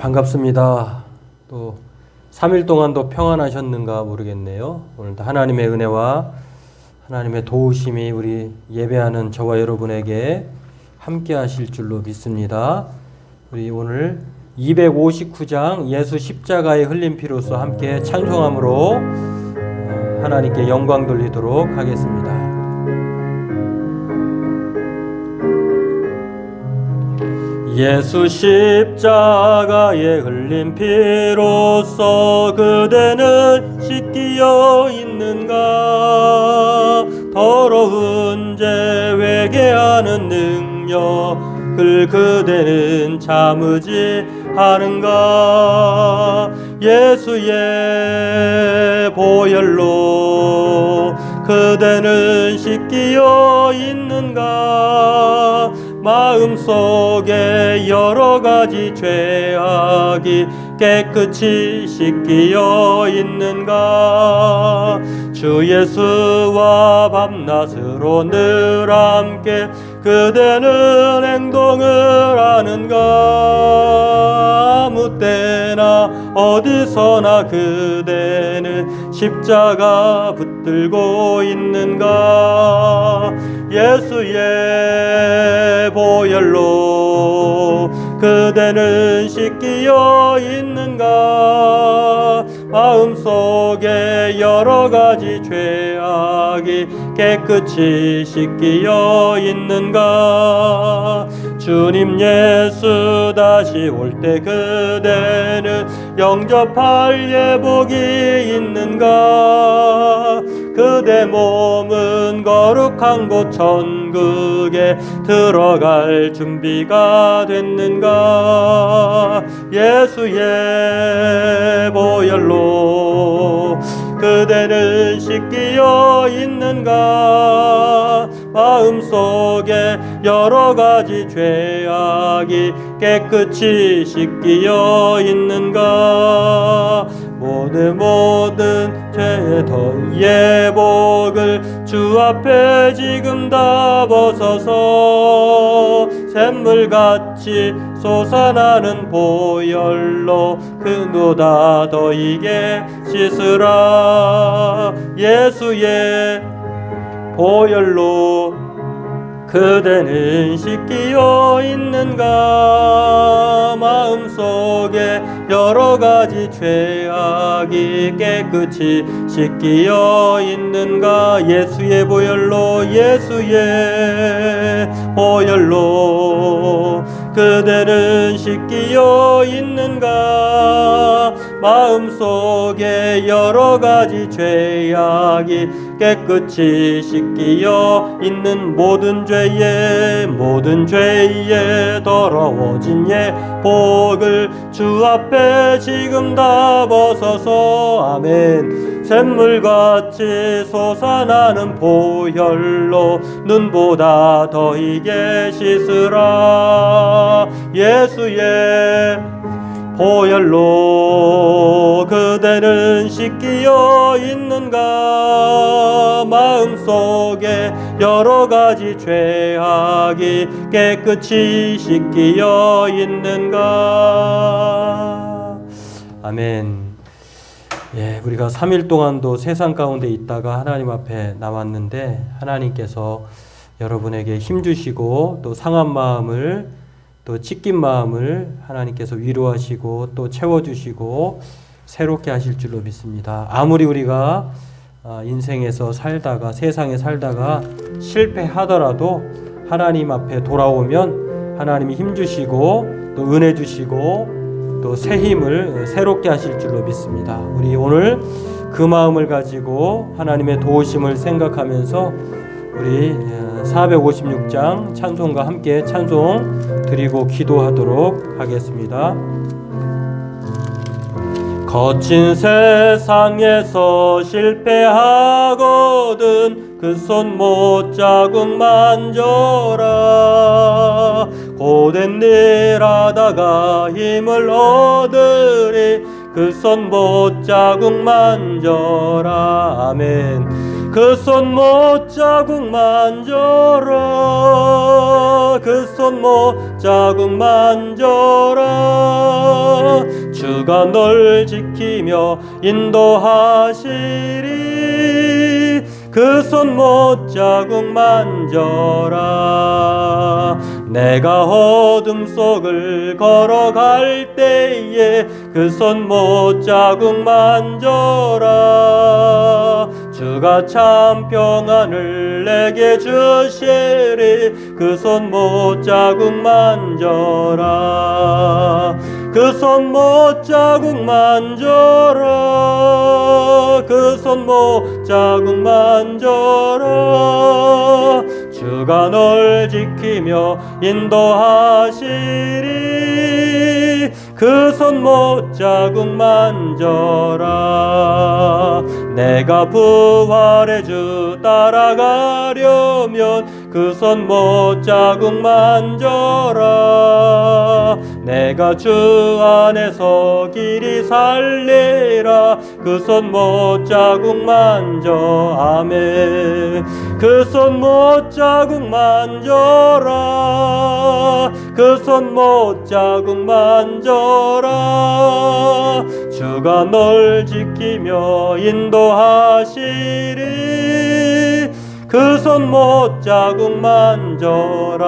반갑습니다. 또 3일 동안도 평안하셨는가 모르겠네요. 오늘도 하나님의 은혜와 하나님의 도우심이 우리 예배하는 저와 여러분에게 함께 하실 줄로 믿습니다. 우리 오늘 259장 예수 십자가의 흘린 피로써 함께 찬송함으로 하나님께 영광 돌리도록 하겠습니다. 예수 십자가에 흘린 피로써 그대는 씻기어 있는가? 더러운 죄 회개하는 능력을 그대는 참으지 않은가? 예수의 보혈로 그대는 씻기어 있는가? 마음속에 여러 가지 죄악이 깨끗이 씻기어 있는가? 주 예수와 밤낮으로 늘 함께 그대는 행동을 하는가? 아무 때나 어디서나 그대는 십자가 붙들고 있는가? 예수의 보혈로 그대는 씻기어 있는가? 마음속에 여러 가지 죄악이 깨끗이 씻기어 있는가? 주님 예수 다시 올 때 그대는 영접할 예복이 있는가? 그대 몸은 거룩한 곳 천국에 들어갈 준비가 됐는가? 예수의 보혈로 그대는 씻기어 있는가? 마음속에 여러 가지 죄악이 깨끗이 씻기어 있는가? 모든 죄의 예복을 주 앞에 지금 다 벗어서 샘물같이 솟아나는 보혈로 그보다 더 이게 씻으라. 예수의 보혈로 그대는 씻기어 있는가? 마음속에 여러 가지 죄악이 깨끗이 씻기어 있는가? 예수의 보혈로 예수의 보혈로 그대는 씻기어 있는가? 마음속에 여러 가지 죄악이 깨끗이 씻기어 있는 모든 죄에 더러워진 예복을 주 앞에 지금 다 벗어서 아멘. 샘물같이 솟아나는 보혈로 눈보다 더 이게 씻으라. 예수의 보혈로 그대는 씻기어 있는가? 마음속에 여러 가지 죄악이 깨끗이 씻기어 있는가? 아멘. 예, 우리가 3일 동안도 세상 가운데 있다가 하나님 앞에 나왔는데 하나님께서 여러분에게 힘주시고 또 상한 마음을 또 찢긴 마음을 하나님께서 위로하시고 또 채워주시고 새롭게 하실 줄로 믿습니다. 아무리 우리가 인생에서 살다가 세상에 살다가 실패하더라도 하나님 앞에 돌아오면 하나님이 힘주시고 또 은혜 주시고 또 새 힘을 새롭게 하실 줄로 믿습니다. 우리 오늘 그 마음을 가지고 하나님의 도우심을 생각하면서 우리 456장 찬송과 함께 찬송 드리고 기도하도록 하겠습니다. 거친 세상에서 실패하거든 그 손 못자국 만져라. 고된 일 하다가 힘을 얻으리 그 손 못자국 만져라. 아멘. 그 손 못자국 만져라. 그 손 못 자국 만져라. 주가 널 지키며 인도하시리. 그 손 못 자국 만져라. 내가 어둠 속을 걸어갈 때에 그 손 못 자국 만져라. 주가 참 평안을 내게 주시리. 그 손 못 자국 만져라. 그 손 못 자국 만져라. 그 손 못 자국 만져라. 주가 널 지키며 인도하시리. 그 손 못 자국 만져라. 내가 부활의 주 따라가려면 그 손 못 자국 만져라. 내가 주 안에서 길이 살리라. 그 손 못 자국 만져. 아멘. 그 손 못 자국 만져라. 그 손 못 자국 만져라. 주가 널 지키며 인도하시리. 그 손 못 자국 만져라.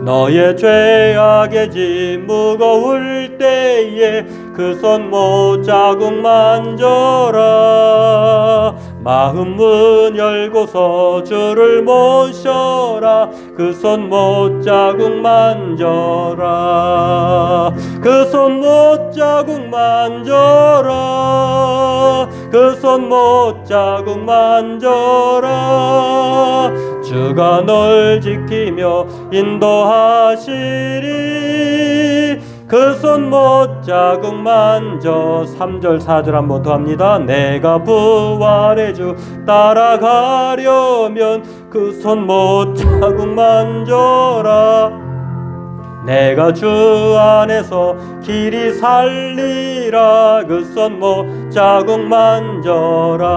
너의 죄악의 짐 무거울 때에 그 손 못 자국 만져라. 마음 문 열고서 주를 모셔라. 그 손 못 자국 만져라. 그 손 못 자국 만져라. 그 손 못 자국 만져라. 주가 널 지키며 인도하시리. 그 손 못 자국 만져. 3절 4절 한번 더 합니다. 내가 부활의 주 따라가려면 그 손 못 자국 만져라. 내가 주 안에서 길이 살리라. 그 손 못 자국 만져라.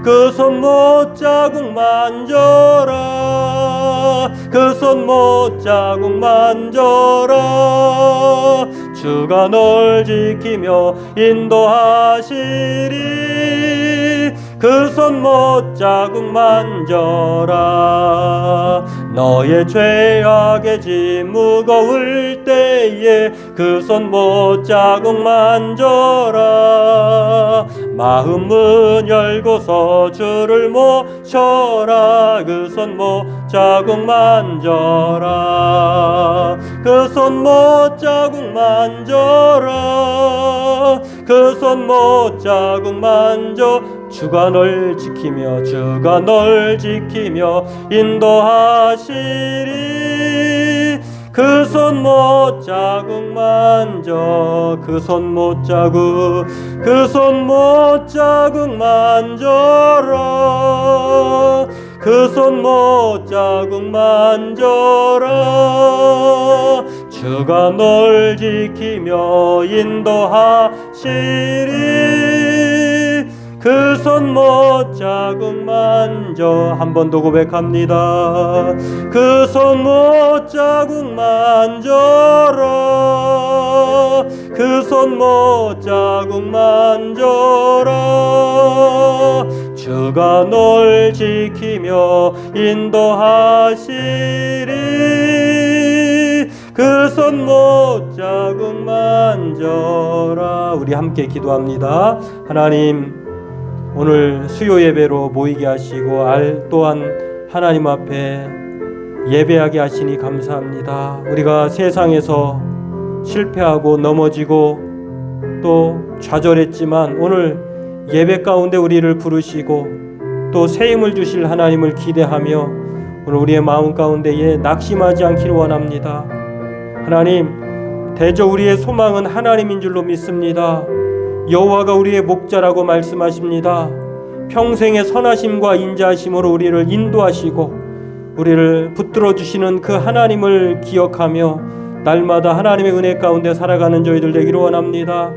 그 손 못 자국 만져라. 그 손 못 자국 만져라. 주가 널 지키며 인도하시리. 그 손 못 자국 만져라. 너의 죄악의 짐 무거울 때에 그 손 못 자국 만져라. 마음 문 열고서 주를 모셔라. 그 손 못 자국 만져라. 그 손 못 자국 만져라. 그 손 못 자국 만져. 주가 널 지키며 주가 널 지키며 인도하시리. 그 손 못 자국 만져. 그 손 못 자국. 그 손 못 자국 만져라. 그 손 못 자국 만져라. 주가 널 지키며 인도하시리. 그 손 못 자국 만져. 한 번 더 고백합니다. 그 손 못 자국 만져라. 그 손 못 자국 만져라. 주가 널 지키며 인도하시리. 그 손 못 자국 만져라. 우리 함께 기도합니다. 하나님, 오늘 수요 예배로 모이게 하시고 또한 하나님 앞에 예배하게 하시니 감사합니다. 우리가 세상에서 실패하고 넘어지고 또 좌절했지만 오늘 예배 가운데 우리를 부르시고 또 새 힘을 주실 하나님을 기대하며 오늘 우리의 마음 가운데에 낙심하지 않기를 원합니다. 하나님, 대저 우리의 소망은 하나님인 줄로 믿습니다. 여호와가 우리의 목자라고 말씀하십니다. 평생의 선하심과 인자하심으로 우리를 인도하시고 우리를 붙들어 주시는 그 하나님을 기억하며 날마다 하나님의 은혜 가운데 살아가는 저희들 되기를 원합니다.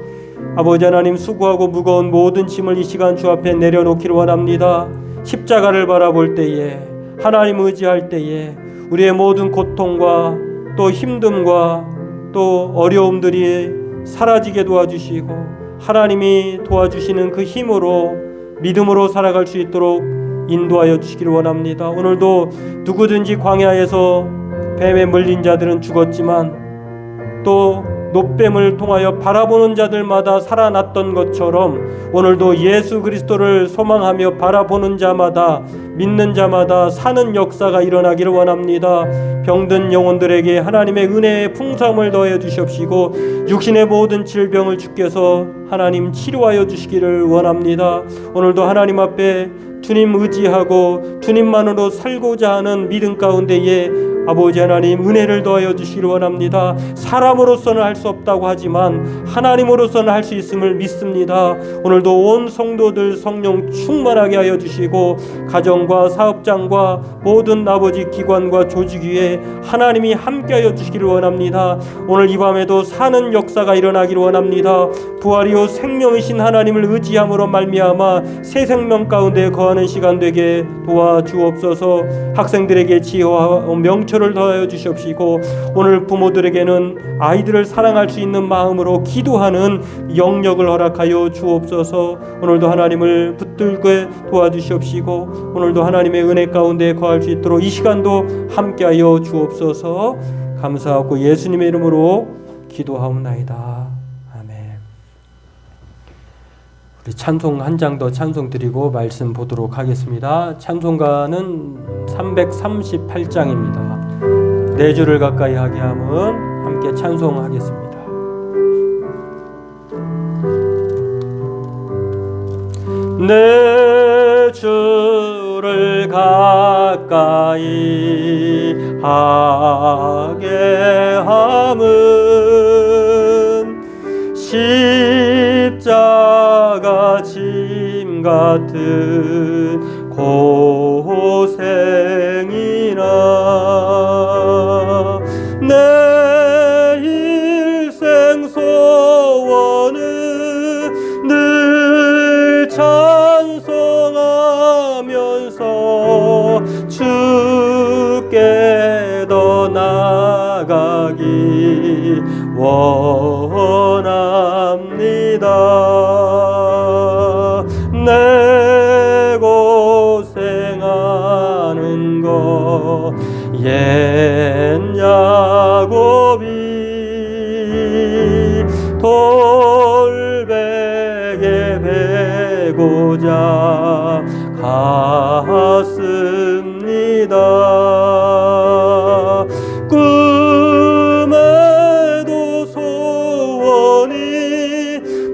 아버지 하나님, 수고하고 무거운 모든 짐을 이 시간 주 앞에 내려놓기를 원합니다. 십자가를 바라볼 때에, 하나님 의지할 때에 우리의 모든 고통과 또 힘듦과 또 어려움들이 사라지게 도와주시고 하나님이 도와주시는 그 힘으로 믿음으로 살아갈 수 있도록 인도하여 주시기를 원합니다. 오늘도 누구든지 광야에서 뱀에 물린 자들은 죽었지만 또 노뱀을 통하여 바라보는 자들마다 살아났던 것처럼 오늘도 예수 그리스도를 소망하며 바라보는 자마다 믿는 자마다 사는 역사가 일어나기를 원합니다. 병든 영혼들에게 하나님의 은혜의 풍성을 더해 주시옵시고 육신의 모든 질병을 주께서 하나님 치료하여 주시기를 원합니다. 오늘도 하나님 앞에 주님 의지하고 주님만으로 살고자 하는 믿음 가운데에 아버지 하나님 은혜를 더하여 주시기를 원합니다. 사람으로서는 할 수 없다고 하지만 하나님으로서는 할 수 있음을 믿습니다. 오늘도 온 성도들 성령 충만하게 하여 주시고 가정과 사업장과 모든 아버지 기관과 조직 위에 하나님이 함께하여 주시기를 원합니다. 오늘 이 밤에도 사는 역사가 일어나기를 원합니다. 부활이요 생명이신 하나님을 의지함으로 말미암아 새 생명 가운데 거하는 시간 되게 도와주옵소서. 학생들에게 지혜와 명철을 더하여 주시옵시고 오늘 부모들에게는 아이들을 사랑할 수 있는 마음으로 기도하는 영역을 허락하여 주옵소서. 오늘도 하나님을 붙들게 도와주시옵시고 오늘도 하나님의 은혜 가운데 거할 수 있도록 이 시간도 함께하여 주옵소서. 감사하고 예수님의 이름으로 기도하옵나이다. 아멘. 우리 찬송 한 장 더 찬송 드리고 말씀 보도록 하겠습니다. 찬송가는 338장입니다. 내 주를 가까이 하게 함은 함께 찬송하겠습니다. 내 주를 가까이 하게 함은 십자가 짐 같은 고생이나 내 일생 소원은 늘 찬송하면서 주께 더 나아가기 원합니다. 내 고생하는 것 옛 야곱이 돌베개 베고자 갔습니다. 꿈에도 소원이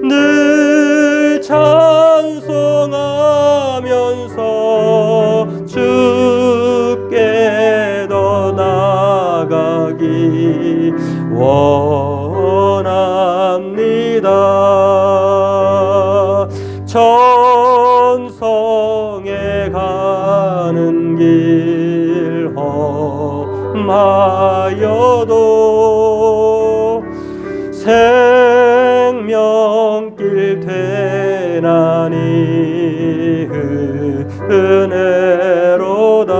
늘 찬송하면서 주께 더 나아가기 원합니다. 천성에 가는 길 험하여도 생명길 되나니 은혜로다.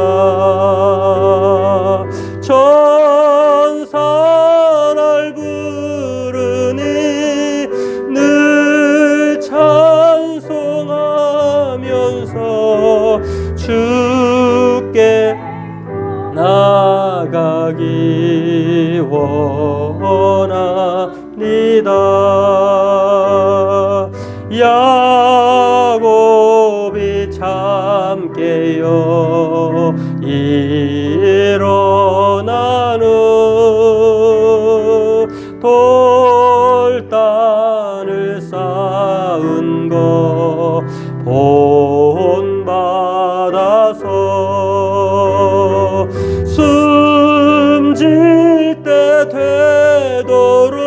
천사를 부르니 늘 찬송하면서 주께 나가기 원합니다. 야곱이 참깨여 일어난 후 돌단을 쌓은 거 본받아서 숨질 때 되도록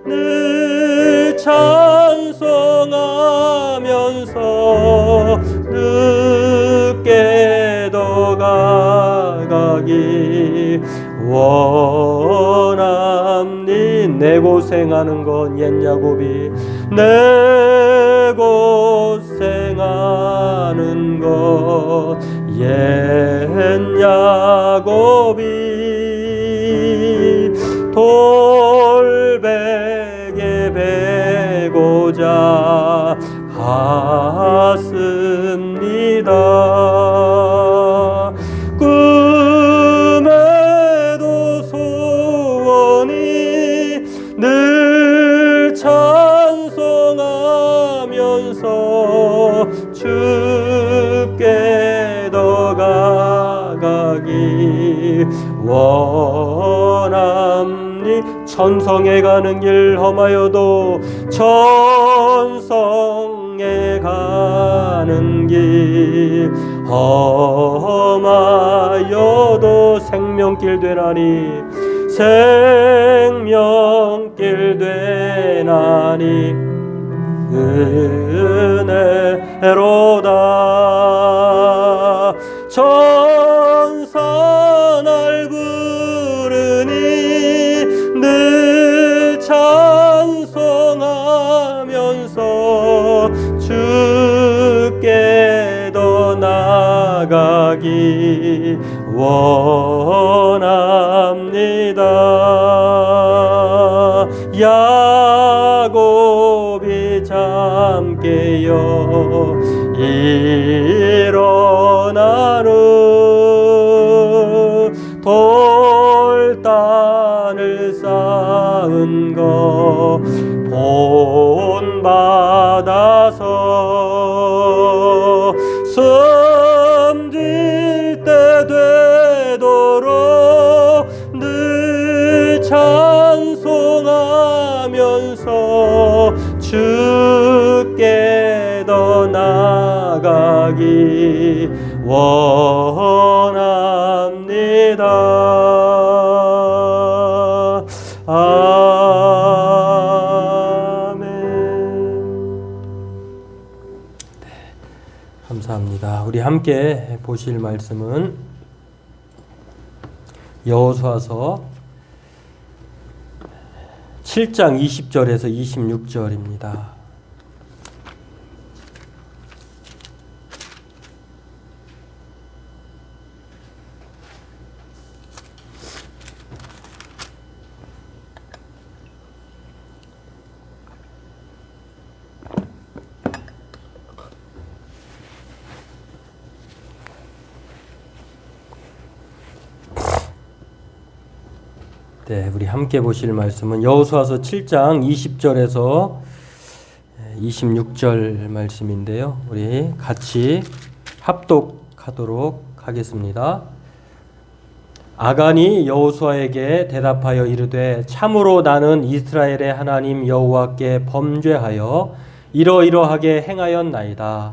늘 찬송하면서 늦게 더 가기 원합니. 내 고생하는 건 옛 야곱이 내 고생하는 것 옛 야곱이 돌베개 베고자 갔습니다. 꿈에도 소원이 늘 찬송하면서 주께 더 가기 원합니. 천성에 가는 길 험하여도 천성에 가는 길 험하여도 생명길 되나니 생명길 되나니 은혜로다. 천사 날 부르니 늘 찬송하면서 주께 더 나가기 원합니다. 야곱이 잠 깨어 일어난 후 돌단을 쌓은 거 본받아서 숨질 때 되도록 늘 찬송하면서 주께 더 나가기 원합니다. 아멘. 네, 감사합니다. 우리 함께 보실 말씀은 여호수아서 7장 20절에서 26절입니다. 네, 우리 함께 보실 말씀은 여호수아서 7장 20절에서 26절 말씀인데요. 우리 같이 합독하도록 하겠습니다. 아간이 여호수아에게 대답하여 이르되 참으로 나는 이스라엘의 하나님 여호와께 범죄하여 이러이러하게 행하였나이다.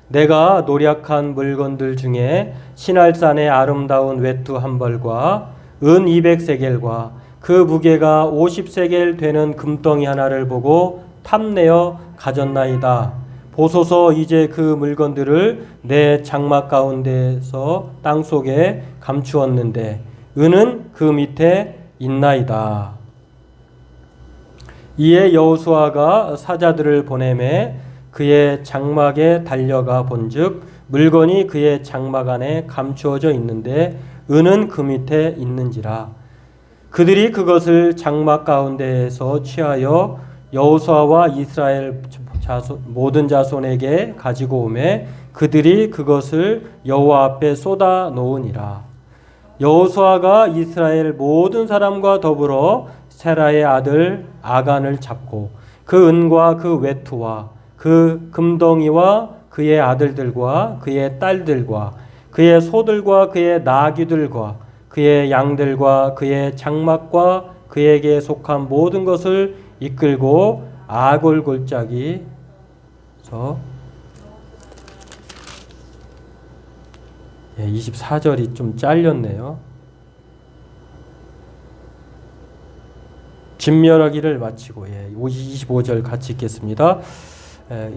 내가 노력한 물건들 중에 시날산의 아름다운 외투 한 벌과 은 200세겔과 그 무게가 50세겔 되는 금덩이 하나를 보고 탐내어 가졌나이다. 보소서 이제 그 물건들을 내 장막 가운데서 땅속에 감추었는데 은은 그 밑에 있나이다. 이에 여호수아가 사자들을 보내매 그의 장막에 달려가 본즉 물건이 그의 장막 안에 감추어져 있는데 은은 그 밑에 있는지라. 그들이 그것을 장막 가운데에서 취하여 여호수아와 이스라엘 모든 자손에게 가지고 오매 그들이 그것을 여호와 앞에 쏟아 놓으니라. 여호수아가 이스라엘 모든 사람과 더불어 세라의 아들 아간을 잡고 그 은과 그 외투와 그 금덩이와 그의 아들들과 그의 딸들과 그의 소들과 그의 나귀들과 그의 양들과 그의 장막과 그에게 속한 모든 것을 이끌고 아골 골짜기에서 24절이 좀 잘렸네요. 진멸하기를 마치고 25절 같이 읽겠습니다.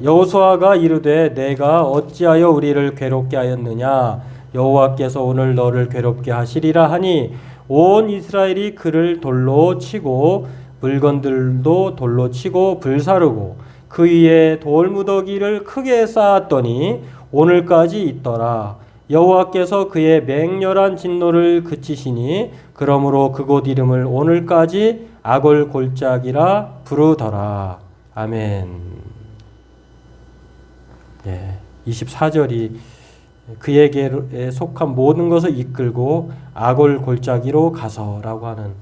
여호수아가 이르되 내가 어찌하여 우리를 괴롭게 하였느냐 여호와께서 오늘 너를 괴롭게 하시리라 하니 온 이스라엘이 그를 돌로 치고 물건들도 돌로 치고 불사르고 그 위에 돌무더기를 크게 쌓았더니 오늘까지 있더라. 여호와께서 그의 맹렬한 진노를 그치시니 그러므로 그곳 이름을 오늘까지 아골 골짜기라 부르더라. 아멘. 예, 24절이 그에게 속한 모든 것을 이끌고 아골 골짜기로 가서라고 하는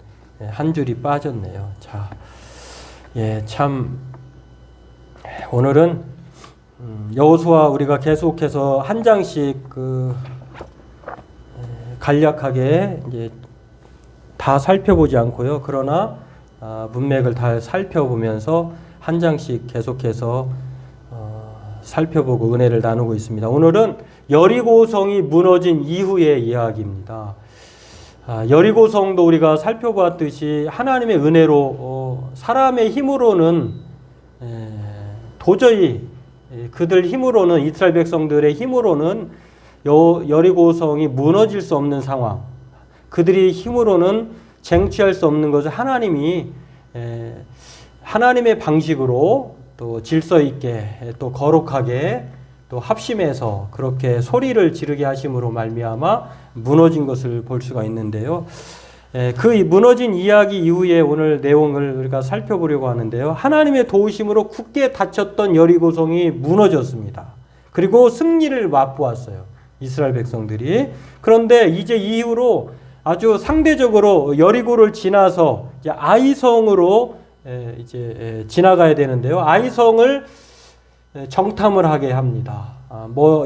한 줄이 빠졌네요. 자, 예, 참 오늘은 여호수아 우리가 계속해서 한 장씩 간략하게 이제 다 살펴보지 않고요. 그러나 문맥을 다 살펴보면서 한 장씩 계속해서 살펴보고 은혜를 나누고 있습니다. 오늘은 여리고성이 무너진 이후의 이야기입니다. 여리고성도 우리가 살펴보았듯이 하나님의 은혜로 사람의 힘으로는 도저히 그들 힘으로는 이스라엘 백성들의 힘으로는 여리고성이 무너질 수 없는 상황, 그들이 힘으로는 쟁취할 수 없는 것을 하나님이 하나님의 방식으로 또 질서 있게 또 거룩하게 또 합심해서 그렇게 소리를 지르게 하심으로 말미암아 무너진 것을 볼 수가 있는데요. 그 무너진 이야기 이후에 오늘 내용을 우리가 살펴보려고 하는데요. 하나님의 도우심으로 굳게 닫혔던 여리고성이 무너졌습니다. 그리고 승리를 맛보았어요. 이스라엘 백성들이. 그런데 이제 이후로 아주 상대적으로 여리고를 지나서 이제 아이성으로 이제 지나가야 되는데요. 아이성을 정탐을 하게 합니다.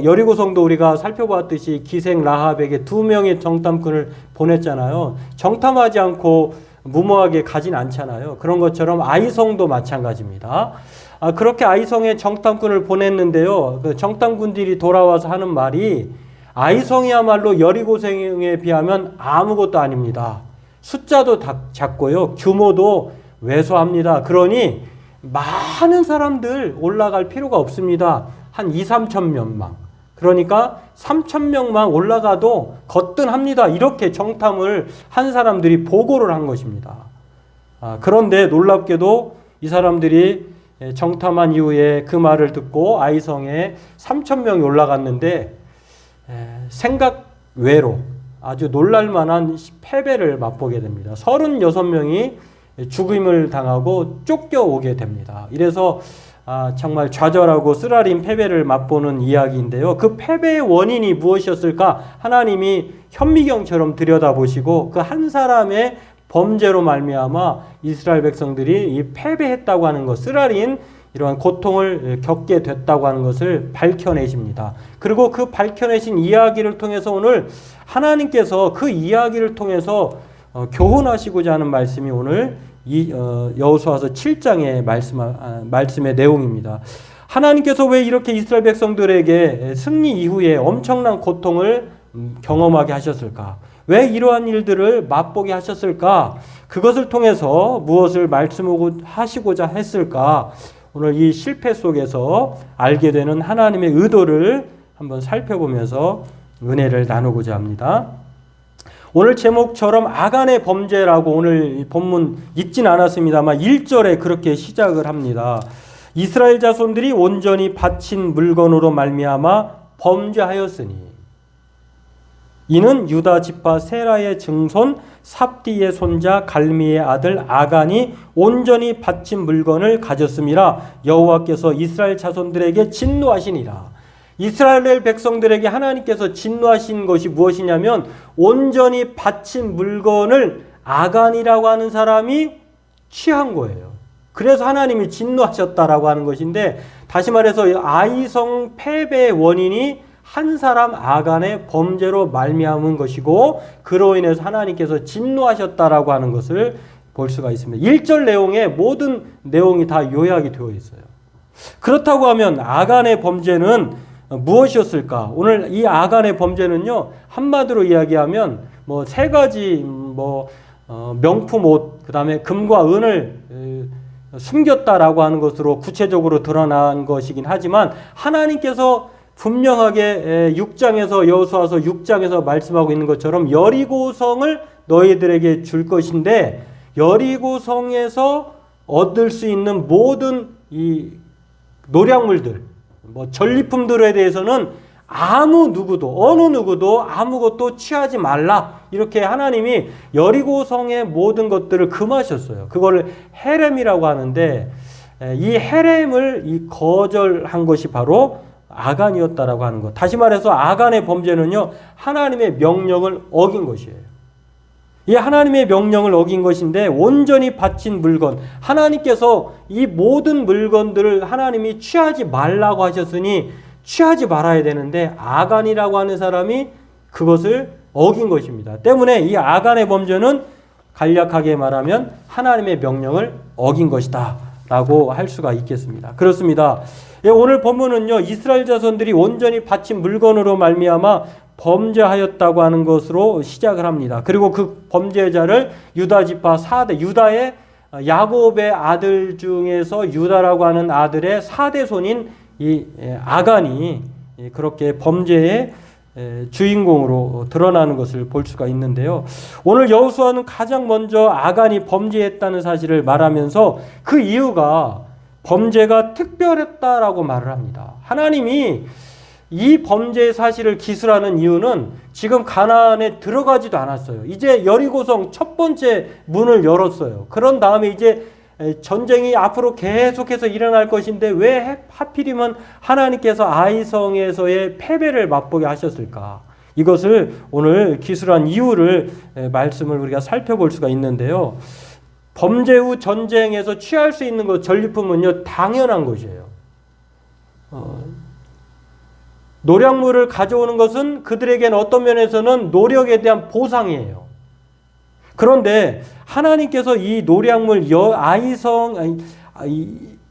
여리고성도 우리가 살펴봤듯이 기생 라합에게 2명의 정탐꾼을 보냈잖아요. 정탐하지 않고 무모하게 가진 않잖아요. 그런 것처럼 아이성도 마찬가지입니다. 그렇게 아이성에 정탐꾼을 보냈는데요. 그 정탐꾼들이 돌아와서 하는 말이 아이성이야말로 여리고성에 비하면 아무것도 아닙니다. 숫자도 작고요. 규모도 왜소합니다. 그러니 많은 사람들 올라갈 필요가 없습니다. 한 2-3천 명만. 그러니까 3천 명만 올라가도 거뜬합니다. 이렇게 정탐을 한 사람들이 보고를 한 것입니다. 그런데 놀랍게도 이 사람들이 정탐한 이후에 그 말을 듣고 아이성에 3천 명이 올라갔는데 생각 외로 아주 놀랄만한 패배를 맛보게 됩니다. 36명이 죽임을 당하고 쫓겨오게 됩니다. 이래서 정말 좌절하고 쓰라린 패배를 맛보는 이야기인데요. 그 패배의 원인이 무엇이었을까? 하나님이 현미경처럼 들여다보시고 그 한 사람의 범죄로 말미암아 이스라엘 백성들이 이 패배했다고 하는 것, 쓰라린 이러한 고통을 겪게 됐다고 하는 것을 밝혀내십니다. 그리고 그 밝혀내신 이야기를 통해서 오늘 하나님께서 그 이야기를 통해서 교훈하시고자 하는 말씀이 오늘 여호수아서 7장의 말씀의 내용입니다. 하나님께서 왜 이렇게 이스라엘 백성들에게 승리 이후에 엄청난 고통을 경험하게 하셨을까? 왜 이러한 일들을 맛보게 하셨을까? 그것을 통해서 무엇을 말씀하시고자 했을까? 오늘 이 실패 속에서 알게 되는 하나님의 의도를 한번 살펴보면서 은혜를 나누고자 합니다. 오늘 제목처럼 아간의 범죄라고 오늘 본문 읽진 않았습니다만 1절에 그렇게 시작을 합니다. 이스라엘 자손들이 온전히 바친 물건으로 말미암아 범죄하였으니 이는 유다 지파 세라의 증손 삽디의 손자 갈미의 아들 아간이 온전히 바친 물건을 가졌음이라. 여호와께서 이스라엘 자손들에게 진노하시니라. 이스라엘 백성들에게 하나님께서 진노하신 것이 무엇이냐면 온전히 바친 물건을 아간이라고 하는 사람이 취한 거예요. 그래서 하나님이 진노하셨다라고 하는 것인데, 다시 말해서 아이성 패배의 원인이 한 사람 아간의 범죄로 말미암은 것이고, 그로 인해서 하나님께서 진노하셨다라고 하는 것을 볼 수가 있습니다. 1절 내용에 모든 내용이 다 요약이 되어 있어요. 그렇다고 하면 아간의 범죄는 무엇이었을까? 오늘 이 아간의 범죄는요, 한마디로 이야기하면 뭐 세 가지 명품 옷, 그 다음에 금과 은을 숨겼다라고 하는 것으로 구체적으로 드러난 것이긴 하지만, 하나님께서 분명하게 6장에서 여호수아서 6장에서 말씀하고 있는 것처럼 여리고성을 너희들에게 줄 것인데, 여리고성에서 얻을 수 있는 모든 이 노략물들, 전리품들에 대해서는 아무 누구도 어느 누구도 아무것도 취하지 말라. 이렇게 하나님이 여리고성의 모든 것들을 금하셨어요. 그거를 헤렘이라고 하는데 이 헤렘을 거절한 것이 바로 아간이었다라고 하는 것. 다시 말해서 아간의 범죄는요, 하나님의 명령을 어긴 것이에요. 이 하나님의 명령을 어긴 것인데 온전히 바친 물건, 하나님께서 이 모든 물건들을 하나님이 취하지 말라고 하셨으니 취하지 말아야 되는데 아간이라고 하는 사람이 그것을 어긴 것입니다. 때문에 이 아간의 범죄는 간략하게 말하면 하나님의 명령을 어긴 것이다 라고 할 수가 있겠습니다. 그렇습니다. 오늘 본문은요, 이스라엘 자손들이 온전히 바친 물건으로 말미암아 범죄하였다고 하는 것으로 시작을 합니다. 그리고 그 범죄자를 유다 지파 4대, 유다의 야곱의 아들 중에서 유다라고 하는 아들의 4대 손인 이 아간이 그렇게 범죄의 주인공으로 드러나는 것을 볼 수가 있는데요. 오늘 여호수아는 가장 먼저 아간이 범죄했다는 사실을 말하면서 그 이유가 범죄가 특별했다라고 말을 합니다. 하나님이 이 범죄의 사실을 기술하는 이유는 지금 가나안에 들어가지도 않았어요. 이제 여리고성 첫 번째 문을 열었어요. 그런 다음에 이제 전쟁이 앞으로 계속해서 일어날 것인데 왜 하필이면 하나님께서 아이성에서의 패배를 맛보게 하셨을까? 이것을 오늘 기술한 이유를 말씀을 우리가 살펴볼 수가 있는데요. 범죄 후 전쟁에서 취할 수 있는 것, 전리품은요, 당연한 것이에요. 노략물을 가져오는 것은 그들에게는 어떤 면에서는 노력에 대한 보상이에요. 그런데 하나님께서 이 노략물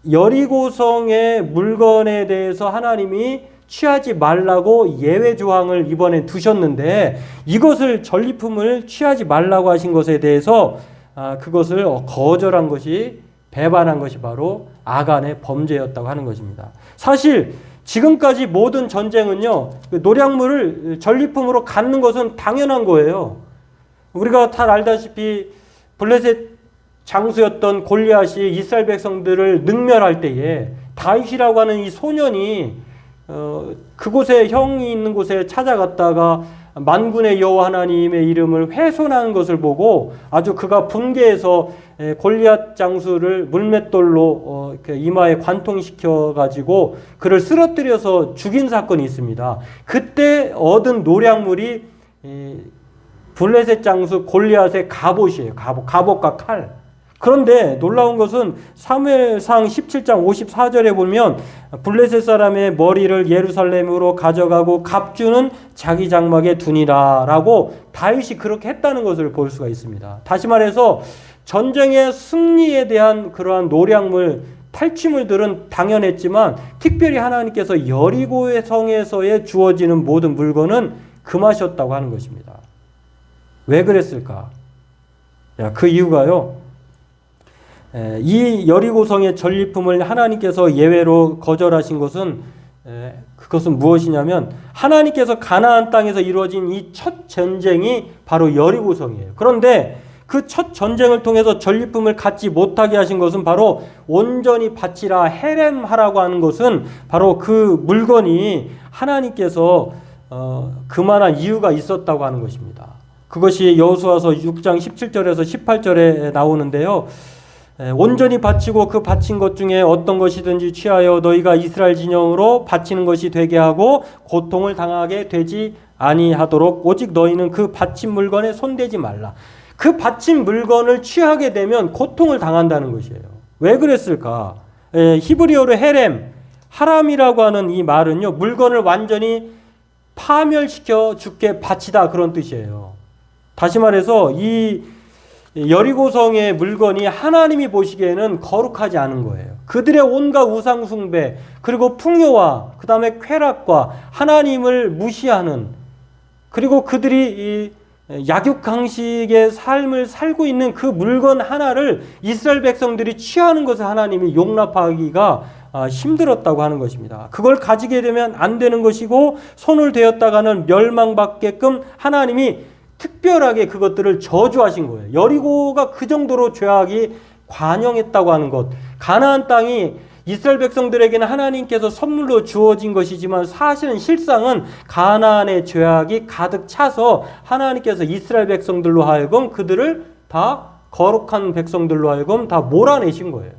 여리고성의 물건에 대해서 하나님이 취하지 말라고 예외 조항을 이번에 두셨는데 이것을 전리품을 취하지 말라고 하신 것에 대해서 그것을 거절한 것이, 배반한 것이 바로 아간의 범죄였다고 하는 것입니다. 사실 지금까지 모든 전쟁은요, 노략물을 전리품으로 갖는 것은 당연한 거예요. 우리가 다 알다시피 블레셋 장수였던 골리앗이 이스라엘 백성들을 능멸할 때에 다윗이라고 하는 이 소년이 그곳에 형이 있는 곳에 찾아갔다가 만군의 여호와 하나님의 이름을 훼손하는 것을 보고 아주 그가 분개해서 골리앗 장수를 물맷돌로 이마에 관통시켜 가지고 그를 쓰러뜨려서 죽인 사건이 있습니다. 그때 얻은 노략물이 블레셋 장수 골리앗의 갑옷이에요. 갑옷과 칼. 그런데 놀라운 것은 사무엘상 17장 54절에 보면 블레셋 사람의 머리를 예루살렘으로 가져가고 갑주는 자기 장막에 두니라 라고 다윗이 그렇게 했다는 것을 볼 수가 있습니다. 다시 말해서 전쟁의 승리에 대한 그러한 노략물, 탈취물들은 당연했지만 특별히 하나님께서 여리고의 성에서의 주어지는 모든 물건은 금하셨다고 하는 것입니다. 왜 그랬을까? 그 이유가요, 이 여리고성의 전리품을 하나님께서 예외로 거절하신 것은 그것은 무엇이냐면 하나님께서 가나안 땅에서 이루어진 이 첫 전쟁이 바로 여리고성이에요. 그런데 그 첫 전쟁을 통해서 전리품을 갖지 못하게 하신 것은 바로 온전히 바치라 헤렘하라고 하는 것은 바로 그 물건이 하나님께서 그만한 이유가 있었다고 하는 것입니다. 그것이 여호수아서 6장 17절에서 18절에 나오는데요. 온전히 바치고 그 바친 것 중에 어떤 것이든지 취하여 너희가 이스라엘 진영으로 바치는 것이 되게 하고 고통을 당하게 되지 아니하도록 오직 너희는 그 바친 물건에 손대지 말라. 그 바친 물건을 취하게 되면 고통을 당한다는 것이에요. 왜 그랬을까? 히브리어로 헤렘, 하람이라고 하는 이 말은요, 물건을 완전히 파멸시켜 죽게 바치다, 그런 뜻이에요. 다시 말해서 이 여리고성의 물건이 하나님이 보시기에는 거룩하지 않은 거예요. 그들의 온갖 우상 숭배, 그리고 풍요와 그 다음에 쾌락과 하나님을 무시하는, 그리고 그들이 이 약육강식의 삶을 살고 있는 그 물건 하나를 이스라엘 백성들이 취하는 것을 하나님이 용납하기가 힘들었다고 하는 것입니다. 그걸 가지게 되면 안 되는 것이고 손을 대었다가는 멸망받게끔 하나님이 특별하게 그것들을 저주하신 거예요. 여리고가 그 정도로 죄악이 관영했다고 하는 것. 가나안 땅이 이스라엘 백성들에게는 하나님께서 선물로 주어진 것이지만 사실은 실상은 가나안의 죄악이 가득 차서 하나님께서 이스라엘 백성들로 하여금 그들을 다 거룩한 백성들로 하여금 다 몰아내신 거예요.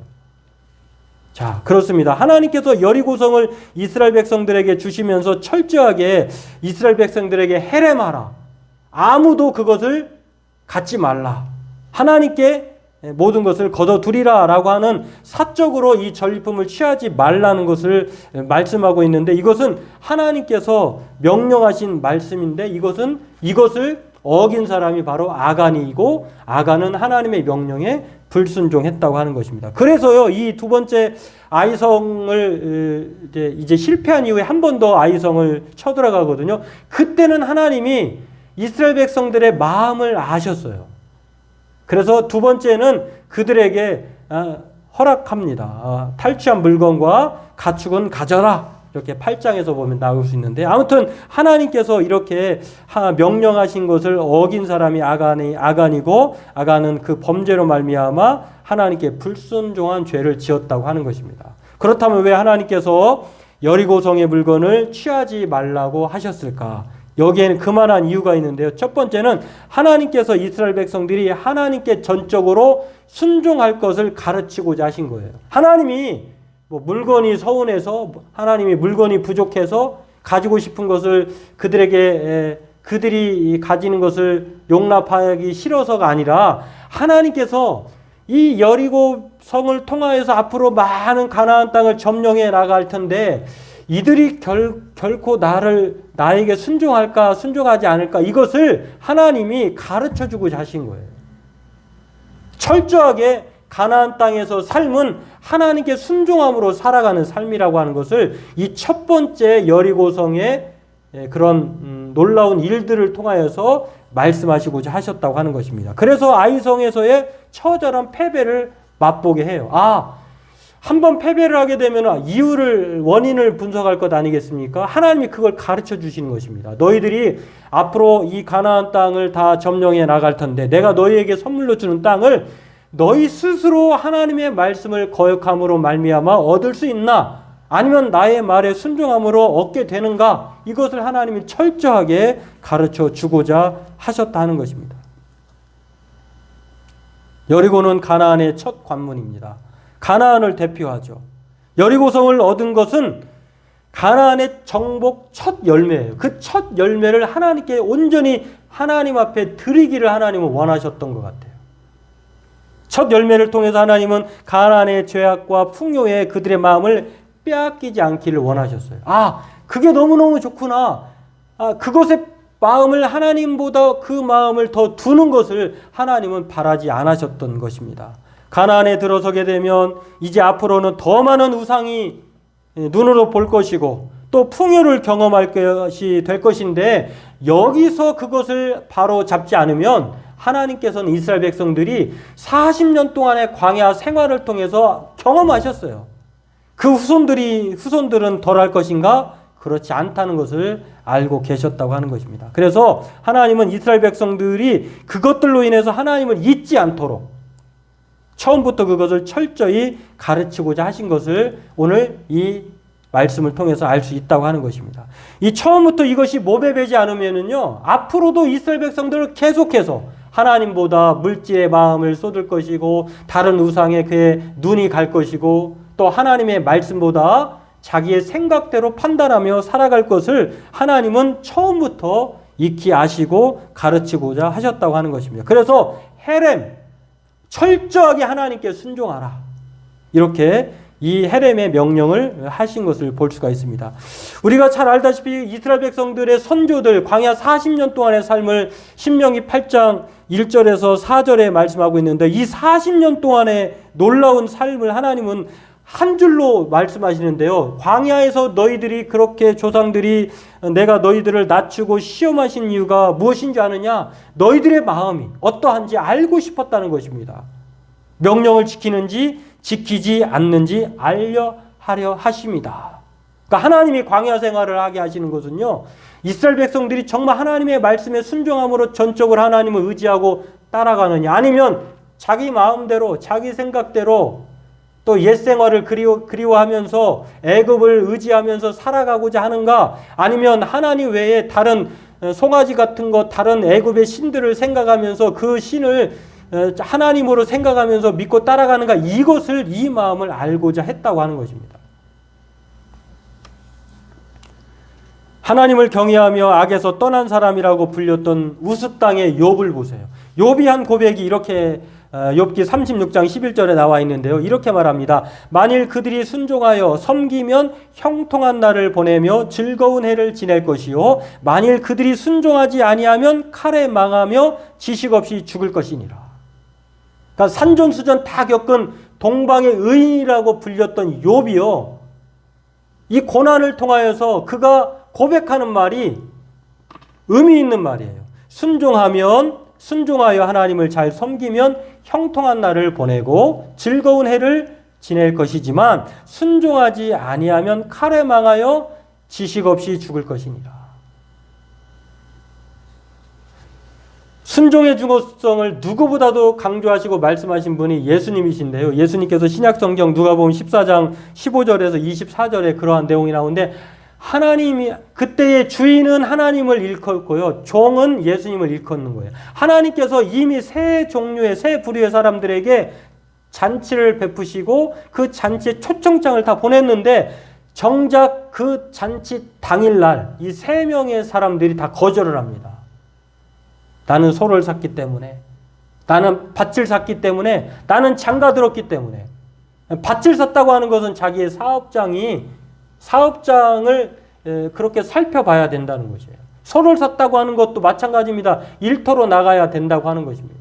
자, 그렇습니다. 하나님께서 여리고성을 이스라엘 백성들에게 주시면서 철저하게 이스라엘 백성들에게 헤렘하라. 아무도 그것을 갖지 말라. 하나님께 모든 것을 거둬두리라 라고 하는 사적으로 이 전리품을 취하지 말라는 것을 말씀하고 있는데, 이것은 하나님께서 명령하신 말씀인데 이것을 어긴 사람이 바로 아간이고, 아간은 하나님의 명령에 불순종했다고 하는 것입니다. 그래서요, 이 두 번째 아이성을 이제 실패한 이후에 한 번 더 아이성을 쳐들어가거든요. 그때는 하나님이 이스라엘 백성들의 마음을 아셨어요. 그래서 두 번째는 그들에게 허락합니다. 탈취한 물건과 가축은 가져라. 이렇게 8장에서 보면 나올 수 있는데, 아무튼 하나님께서 이렇게 명령하신 것을 어긴 사람이 아간이고, 아간은 그 범죄로 말미암아 하나님께 불순종한 죄를 지었다고 하는 것입니다. 그렇다면 왜 하나님께서 여리고성의 물건을 취하지 말라고 하셨을까? 여기에는 그만한 이유가 있는데요. 첫 번째는 하나님께서 이스라엘 백성들이 하나님께 전적으로 순종할 것을 가르치고자 하신 거예요. 하나님이 물건이 서운해서, 하나님이 물건이 부족해서 가지고 싶은 것을 그들이 가지는 것을 용납하기 싫어서가 아니라, 하나님께서 이 여리고 성을 통하여서 앞으로 많은 가나안 땅을 점령해 나갈 텐데 이들이 결코 나에게 순종할까 순종하지 않을까, 이것을 하나님이 가르쳐주고자 하신 거예요. 철저하게 가나안 땅에서 삶은 하나님께 순종함으로 살아가는 삶이라고 하는 것을 이 첫 번째 여리고성의 그런 놀라운 일들을 통하여서 말씀하시고자 하셨다고 하는 것입니다. 그래서 아이성에서의 처절한 패배를 맛보게 해요. 한번 패배를 하게 되면 원인을 분석할 것 아니겠습니까? 하나님이 그걸 가르쳐 주시는 것입니다. 너희들이 앞으로 이 가나안 땅을 다 점령해 나갈 텐데 내가 너희에게 선물로 주는 땅을 너희 스스로 하나님의 말씀을 거역함으로 말미암아 얻을 수 있나? 아니면 나의 말에 순종함으로 얻게 되는가? 이것을 하나님이 철저하게 가르쳐 주고자 하셨다는 것입니다. 여리고는 가나안의 첫 관문입니다. 가나안을 대표하죠. 여리고성을 얻은 것은 가나안의 정복 첫 열매예요. 그 첫 열매를 하나님께 온전히 하나님 앞에 드리기를 하나님은 원하셨던 것 같아요. 첫 열매를 통해서 하나님은 가나안의 죄악과 풍요에 그들의 마음을 빼앗기지 않기를 원하셨어요. 그게 너무너무 좋구나. 그것의 마음을 하나님보다 그 마음을 더 두는 것을 하나님은 바라지 않으셨던 것입니다. 가나안에 들어서게 되면 이제 앞으로는 더 많은 우상이 눈으로 볼 것이고 또 풍요를 경험할 것이 될 것인데, 여기서 그것을 바로 잡지 않으면 하나님께서는 이스라엘 백성들이 40년 동안의 광야 생활을 통해서 경험하셨어요. 그 후손들은 덜할 것인가? 그렇지 않다는 것을 알고 계셨다고 하는 것입니다. 그래서 하나님은 이스라엘 백성들이 그것들로 인해서 하나님을 잊지 않도록 처음부터 그것을 철저히 가르치고자 하신 것을 오늘 이 말씀을 통해서 알 수 있다고 하는 것입니다. 이 처음부터 이것이 몸에 배지 않으면은요, 앞으로도 이스라엘 백성들을 계속해서 하나님보다 물질의 마음을 쏟을 것이고 다른 우상에 그의 눈이 갈 것이고 또 하나님의 말씀보다 자기의 생각대로 판단하며 살아갈 것을 하나님은 처음부터 익히 아시고 가르치고자 하셨다고 하는 것입니다. 그래서 헤렘, 철저하게 하나님께 순종하라, 이렇게 이 헤렘의 명령을 하신 것을 볼 수가 있습니다. 우리가 잘 알다시피 이스라엘 백성들의 선조들 광야 40년 동안의 삶을 신명기 8장 1절에서 4절에 말씀하고 있는데, 이 40년 동안의 놀라운 삶을 하나님은 한 줄로 말씀하시는데요. 광야에서 너희들이 그렇게 조상들이 내가 너희들을 낮추고 시험하신 이유가 무엇인지 아느냐? 너희들의 마음이 어떠한지 알고 싶었다는 것입니다. 명령을 지키는지 지키지 않는지 하려 하십니다. 그러니까 하나님이 광야 생활을 하게 하시는 것은요, 이스라엘 백성들이 정말 하나님의 말씀에 순종함으로 전적으로 하나님을 의지하고 따라가느냐, 아니면 자기 마음대로 자기 생각대로 또 옛 생활을 그리워하면서 애굽을 의지하면서 살아가고자 하는가? 아니면 하나님 외에 다른 송아지 같은 것, 다른 애굽의 신들을 생각하면서 그 신을 하나님으로 생각하면서 믿고 따라가는가? 이것을, 이 마음을 알고자 했다고 하는 것입니다. 하나님을 경외하며 악에서 떠난 사람이라고 불렸던 우스 땅의 욥을 보세요. 욥이 한 고백이 이렇게 욥기 36장 11절에 나와 있는데요. 이렇게 말합니다. 만일 그들이 순종하여 섬기면 형통한 날을 보내며 즐거운 해를 지낼 것이요 만일 그들이 순종하지 아니하면 칼에 망하며 지식 없이 죽을 것이니라. 그러니까 산전수전 다 겪은 동방의 의인이라고 불렸던 욥이요. 이 고난을 통하여서 그가 고백하는 말이 의미 있는 말이에요. 순종하여 하나님을 잘 섬기면 형통한 날을 보내고 즐거운 해를 지낼 것이지만 순종하지 아니하면 칼에 망하여 지식 없이 죽을 것이니라. 순종의 중요성을 누구보다도 강조하시고 말씀하신 분이 예수님이신데요. 예수님께서 신약성경 누가복음 14장 15절에서 24절에 그러한 내용이 나오는데 하나님이 그때의 주인은 하나님을 일컫고요. 종은 예수님을 일컫는 거예요. 하나님께서 이미 세 종류의 세 부류의 사람들에게 잔치를 베푸시고 그 잔치에 초청장을 다 보냈는데 정작 그 잔치 당일날 이 세 명의 사람들이 다 거절을 합니다. 나는 소를 샀기 때문에, 나는 밭을 샀기 때문에, 나는 장가 들었기 때문에. 밭을 샀다고 하는 것은 자기의 사업장을 그렇게 살펴봐야 된다는 것이에요. 소를 샀다고 하는 것도 마찬가지입니다. 일터로 나가야 된다고 하는 것입니다.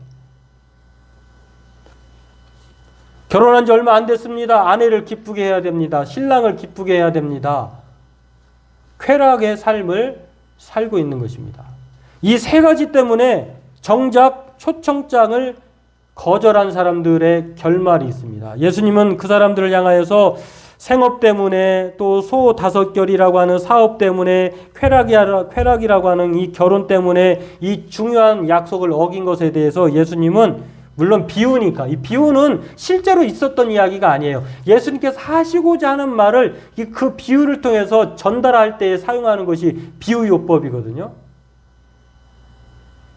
결혼한 지 얼마 안 됐습니다. 아내를 기쁘게 해야 됩니다. 신랑을 기쁘게 해야 됩니다. 쾌락의 삶을 살고 있는 것입니다. 이 세 가지 때문에 정작 초청장을 거절한 사람들의 결말이 있습니다. 예수님은 그 사람들을 향하여서 생업 때문에 또 소 5결이라고 하는 사업 때문에 쾌락이라고 하는 이 결혼 때문에 이 중요한 약속을 어긴 것에 대해서 예수님은 물론 비유니까 이 비유는 실제로 있었던 이야기가 아니에요. 예수님께서 하시고자 하는 말을 그 비유를 통해서 전달할 때 사용하는 것이 비유요법이거든요.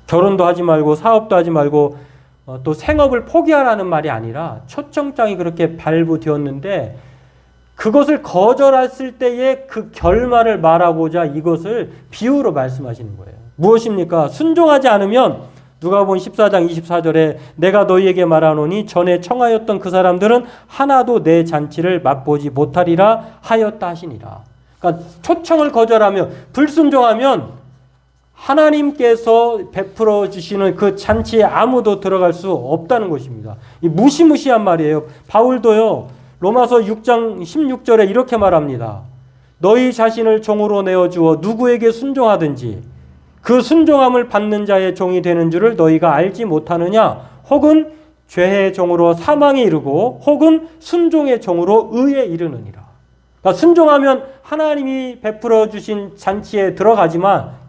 결혼도 하지 말고 사업도 하지 말고 또 생업을 포기하라는 말이 아니라 초청장이 그렇게 발부되었는데 그것을 거절했을 때의 그 결말을 말하고자 이것을 비유로 말씀하시는 거예요. 무엇입니까? 순종하지 않으면 누가복음 14장 24절에 내가 너희에게 말하노니 전에 청하였던 그 사람들은 하나도 내 잔치를 맛보지 못하리라 하였다 하시니라. 그러니까 초청을 거절하며 불순종하면 하나님께서 베풀어 주시는 그 잔치에 아무도 들어갈 수 없다는 것입니다. 이 무시무시한 말이에요. 바울도요. 로마서 6장 16절에 이렇게 말합니다. 너희 자신을 종으로 내어주어 누구에게 순종하든지 그 순종함을 받는 자의 종이 되는 줄을 너희가 알지 못하느냐? 혹은 죄의 종으로 사망에 이르고 혹은 순종의 종으로 의에 이르느니라. 그러니까 순종하면 하나님이 베풀어 주신 잔치에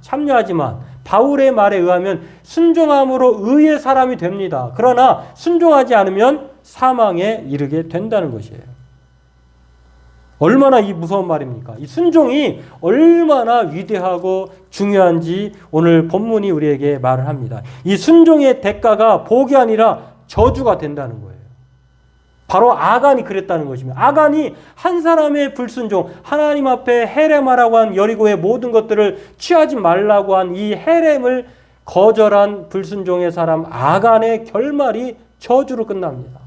참여하지만 바울의 말에 의하면 순종함으로 의의 사람이 됩니다. 그러나 순종하지 않으면 사망에 이르게 된다는 것이에요. 얼마나 이 무서운 말입니까? 이 순종이 얼마나 위대하고 중요한지 오늘 본문이 우리에게 말을 합니다. 이 순종의 대가가 복이 아니라 저주가 된다는 거예요. 바로 아간이 그랬다는 것입니다. 아간이 한 사람의 불순종, 하나님 앞에 헤렘하라고 한 여리고의 모든 것들을 취하지 말라고 한 이 헤렘을 거절한 불순종의 사람 아간의 결말이 저주로 끝납니다.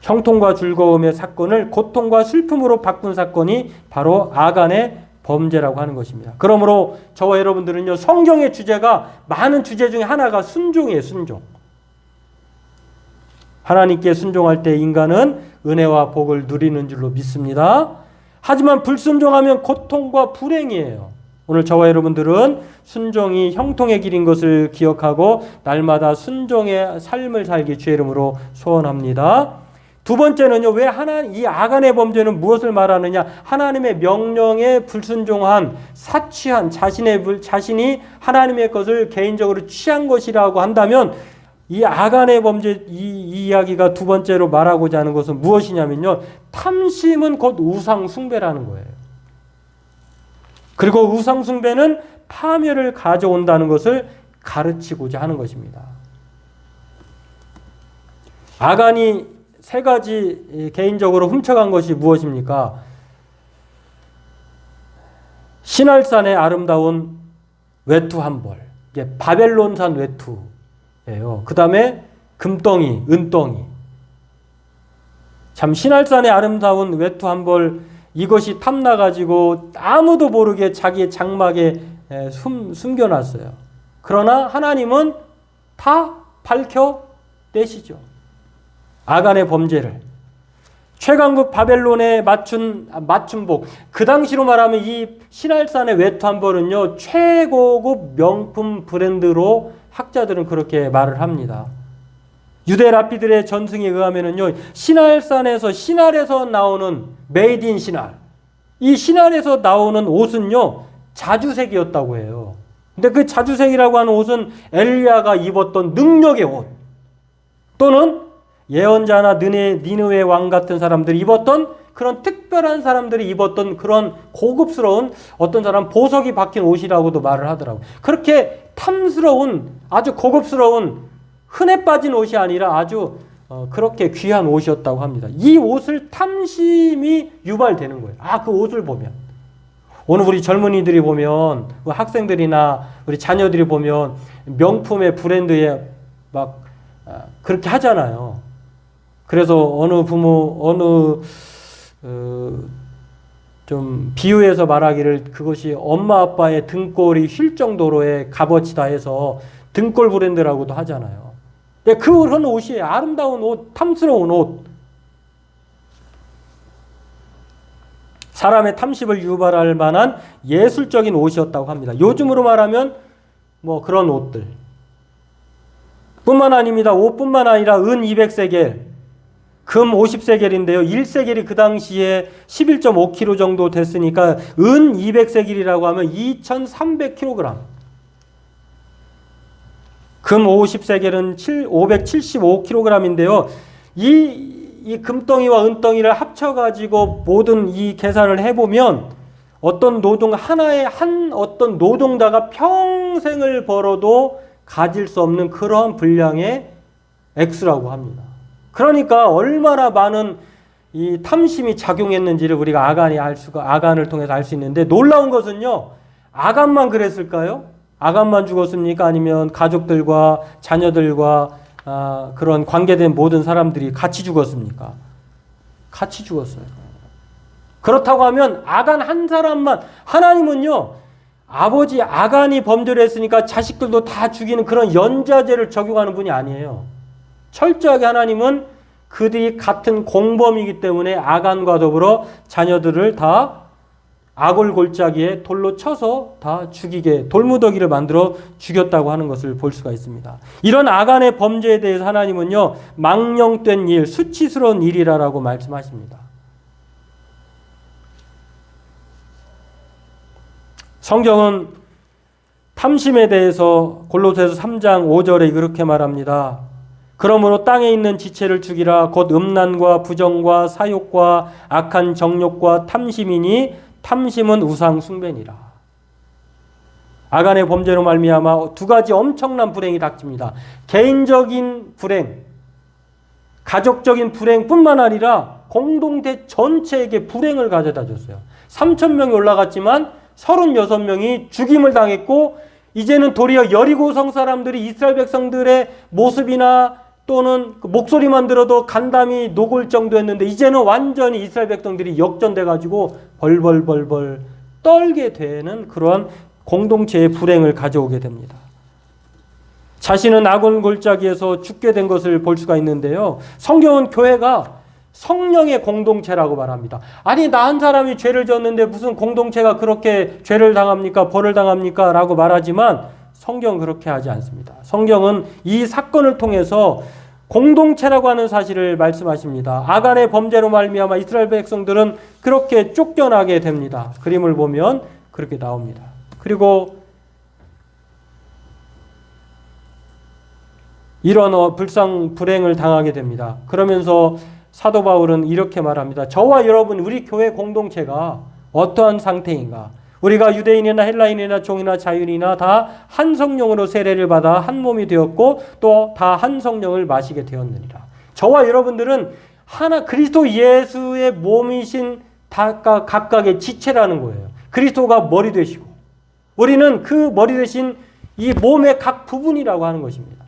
형통과 즐거움의 사건을 고통과 슬픔으로 바꾼 사건이 바로 아간의 범죄라고 하는 것입니다. 그러므로 저와 여러분들은요, 성경의 주제가 많은 주제 중에 하나가 순종이에요. 순종. 하나님께 순종할 때 인간은 은혜와 복을 누리는 줄로 믿습니다. 하지만 불순종하면 고통과 불행이에요. 오늘 저와 여러분들은 순종이 형통의 길인 것을 기억하고 날마다 순종의 삶을 살기 주의 이름으로 소원합니다. 두 번째는요, 왜 이 아간의 범죄는 무엇을 말하느냐? 하나님의 명령에 불순종한, 사취한 자신이 하나님의 것을 개인적으로 취한 것이라고 한다면 이 아간의 범죄 이 이야기가 두 번째로 말하고자 하는 것은 무엇이냐면요. 탐심은 곧 우상 숭배라는 거예요. 그리고 우상 숭배는 파멸을 가져온다는 것을 가르치고자 하는 것입니다. 아간이 세 가지 개인적으로 훔쳐간 것이 무엇입니까? 시날산의 아름다운 외투 한 벌, 이게 바벨론산 외투예요. 그 다음에 금덩이, 은덩이. 참 시날산의 아름다운 외투 한 벌, 이것이 탐나가지고 아무도 모르게 자기의 장막에 숨겨놨어요. 그러나 하나님은 다 밝혀내시죠. 아간의 범죄를. 최강국 바벨론에 맞춤복. 그 당시로 말하면 이 시날산의 외투 한 벌은요, 최고급 명품 브랜드로 학자들은 그렇게 말을 합니다. 유대 랍비들의 전승에 의하면은요, 신할에서 나오는 메이드 인 신할. 이 신할에서 나오는 옷은요, 자주색이었다고 해요. 근데 그 자주색이라고 하는 옷은 엘리야가 입었던 능력의 옷. 또는 예언자나 니느웨 왕 같은 사람들이 입었던 그런 특별한 사람들이 입었던 그런 고급스러운 어떤 사람 보석이 박힌 옷이라고도 말을 하더라고요. 그렇게 탐스러운 아주 고급스러운 흔해 빠진 옷이 아니라 아주 그렇게 귀한 옷이었다고 합니다. 이 옷을 탐심이 유발되는 거예요. 그 옷을 보면. 오늘 우리 젊은이들이 보면 학생들이나 우리 자녀들이 보면 명품의 브랜드에 막 그렇게 하잖아요. 그래서 어느 부모 좀 비유해서 말하기를 그것이 엄마 아빠의 등골이 휠 정도로의 값어치다 해서 등골 브랜드라고도 하잖아요. 근데 그런 옷이 아름다운 옷, 탐스러운 옷, 사람의 탐심을 유발할 만한 예술적인 옷이었다고 합니다. 요즘으로 말하면 뭐 그런 옷들 뿐만 아닙니다. 옷뿐만 아니라 은 200세겔, 금 50세겔인데요. 1세겔이 그 당시에 11.5kg 정도 됐으니까 은 200세겔이라고 하면 2300kg. 금 50세겔은 575kg인데요. 이 금덩이와 은덩이를 합쳐가지고 모든 이 계산을 해보면 어떤 어떤 노동자가 평생을 벌어도 가질 수 없는 그러한 분량의 액수라고 합니다. 그러니까 얼마나 많은 이 탐심이 작용했는지를 우리가 아간을 통해서 알 수 있는데, 놀라운 것은요, 아간만 그랬을까요? 아간만 죽었습니까? 아니면 가족들과 자녀들과 그런 관계된 모든 사람들이 같이 죽었습니까? 같이 죽었어요. 그렇다고 하면 아간 한 사람만, 하나님은요, 아버지 아간이 범죄를 했으니까 자식들도 다 죽이는 그런 연좌제를 적용하는 분이 아니에요. 철저하게 하나님은 그들이 같은 공범이기 때문에 아간과 더불어 자녀들을 다 아골 골짜기에 돌로 쳐서 다 죽이게, 돌무더기를 만들어 죽였다고 하는 것을 볼 수가 있습니다. 이런 아간의 범죄에 대해서 하나님은요, 망령된 일, 수치스러운 일이라고 말씀하십니다. 성경은 탐심에 대해서 골로새서 3장 5절에 그렇게 말합니다. 그러므로 땅에 있는 지체를 죽이라. 곧 음란과 부정과 사욕과 악한 정욕과 탐심이니 탐심은 우상 숭배니라. 아간의 범죄로 말미암아 두 가지 엄청난 불행이 닥칩니다. 개인적인 불행, 가족적인 불행뿐만 아니라 공동체 전체에게 불행을 가져다 줬어요. 3,000명이 올라갔지만 36명이 죽임을 당했고, 이제는 도리어 여리고성 사람들이 이스라엘 백성들의 모습이나 또는 목소리만 들어도 간담이 녹을 정도였는데, 이제는 완전히 이스라엘 백성들이 역전돼가지고 벌벌벌벌 떨게 되는 그러한 공동체의 불행을 가져오게 됩니다. 자신은 아곤 골짜기에서 죽게 된 것을 볼 수가 있는데요. 성경은 교회가 성령의 공동체라고 말합니다. 아니, 나 한 사람이 죄를 졌는데 무슨 공동체가 그렇게 죄를 당합니까? 벌을 당합니까? 라고 말하지만 성경은 그렇게 하지 않습니다. 성경은 이 사건을 통해서 공동체라고 하는 사실을 말씀하십니다. 아간의 범죄로 말미암아 이스라엘 백성들은 그렇게 쫓겨나게 됩니다. 그림을 보면 그렇게 나옵니다. 그리고 이런 불행을 당하게 됩니다. 그러면서 사도 바울은 이렇게 말합니다. 저와 여러분, 우리 교회 공동체가 어떠한 상태인가? 우리가 유대인이나 헬라인이나 종이나 자유인이나 다 한 성령으로 세례를 받아 한 몸이 되었고 또 다 한 성령을 마시게 되었느니라. 저와 여러분들은 하나 그리스도 예수의 몸이신 각각의 지체라는 거예요. 그리스도가 머리 되시고 우리는 그 머리 되신 이 몸의 각 부분이라고 하는 것입니다.